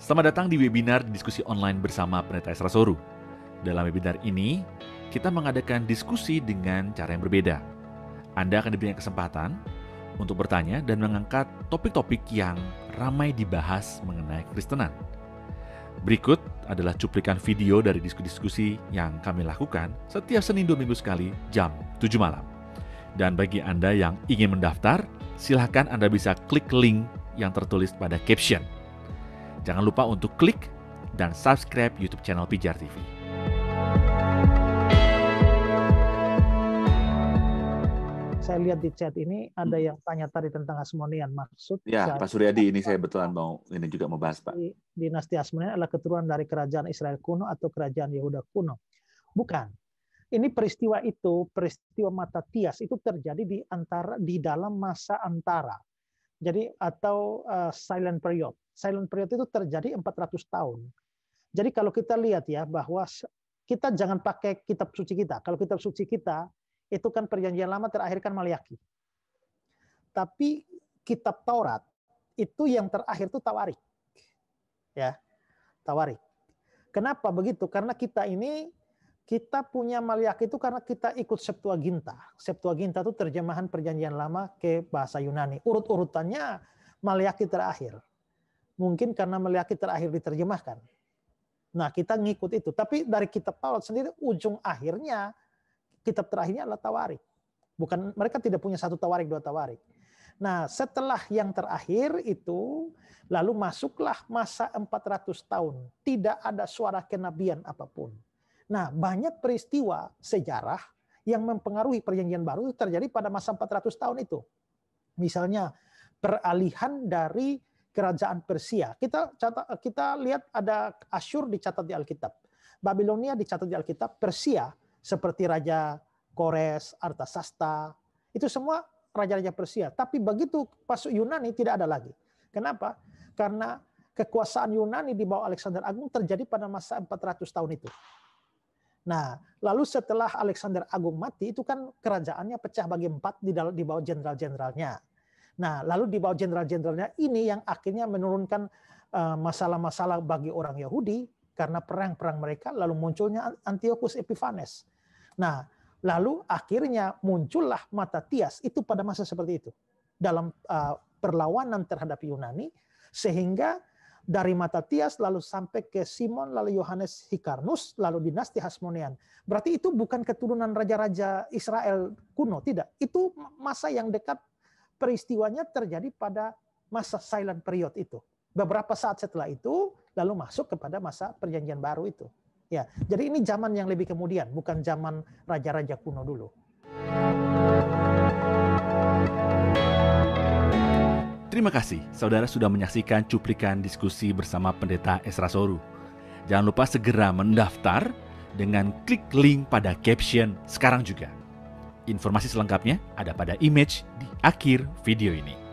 Selamat datang di webinar diskusi online bersama Pendeta Esra Soru. Dalam webinar ini, kita mengadakan diskusi dengan cara yang berbeda. Anda akan diberikan kesempatan untuk bertanya dan mengangkat topik-topik yang ramai dibahas mengenai Kristenan. Berikut adalah cuplikan video dari diskusi-diskusi yang kami lakukan setiap Senin 2 minggu sekali jam 7 malam. Dan bagi Anda yang ingin mendaftar, silakan Anda bisa klik link yang tertulis pada caption. Jangan lupa untuk klik dan subscribe YouTube channel Pijar TV. Saya lihat di chat ini ada yang tanya tadi tentang Hasmonean. Maksud ya, Pak Suryadi, ini saya betulan ini juga mau bahas, Pak. Dinasti Hasmonean adalah keturunan dari kerajaan Israel kuno atau kerajaan Yehuda kuno. Bukan. Ini peristiwa Matatias itu terjadi di dalam masa antara. Jadi atau silent period. Silent period itu terjadi 400 tahun. Jadi kalau kita lihat ya bahwa kita jangan pakai kitab suci kita. Kalau kitab suci kita itu kan perjanjian lama terakhir kan Maliaki. Tapi kitab Taurat itu yang terakhir itu Tawarik. Ya, Tawarik. Kenapa begitu? Karena kita punya Maliaki itu karena kita ikut Septuaginta. Septuaginta itu terjemahan perjanjian lama ke bahasa Yunani. Urut-urutannya Maliaki terakhir. Mungkin karena Maliaki terakhir diterjemahkan. Nah, kita ngikut itu. Tapi dari kitab Taurat sendiri ujung akhirnya kitab terakhirnya adalah Tawarik. Bukan, mereka tidak punya satu Tawarik, dua Tawarik. Nah, setelah yang terakhir itu lalu masuklah masa 400 tahun. Tidak ada suara kenabian apapun. Nah, banyak peristiwa sejarah yang mempengaruhi perjanjian baru itu terjadi pada masa 400 tahun itu. Misalnya peralihan dari kerajaan Persia. Kita lihat ada Asyur dicatat di Alkitab. Babilonia dicatat di Alkitab. Persia seperti Raja Kores, Artasasta. Itu semua raja-raja Persia. Tapi begitu masuk Yunani tidak ada lagi. Kenapa? Karena kekuasaan Yunani di bawah Alexander Agung terjadi pada masa 400 tahun itu. Nah, lalu setelah Alexander Agung mati, itu kan kerajaannya pecah bagi 4 di bawah jenderal-jenderalnya. Nah, lalu di bawah jenderal-jenderalnya ini yang akhirnya menurunkan masalah-masalah bagi orang Yahudi karena perang-perang mereka, lalu munculnya Antiochus Epiphanes. Nah, lalu akhirnya muncullah Matatias itu pada masa seperti itu. Dalam perlawanan terhadap Yunani, sehingga dari Matatias lalu sampai ke Simon, lalu Yohanes Hyrcanus, lalu dinasti Hasmonean. Berarti itu bukan keturunan raja-raja Israel kuno, tidak. Itu masa yang dekat, peristiwanya terjadi pada masa silent period itu. Beberapa saat setelah itu, lalu masuk kepada masa perjanjian baru itu. Ya, jadi ini zaman yang lebih kemudian, bukan zaman raja-raja kuno dulu. Terima kasih, saudara sudah menyaksikan cuplikan diskusi bersama Pendeta Esra Soru. Jangan lupa segera mendaftar dengan klik link pada caption sekarang juga. Informasi selengkapnya ada pada image di akhir video ini.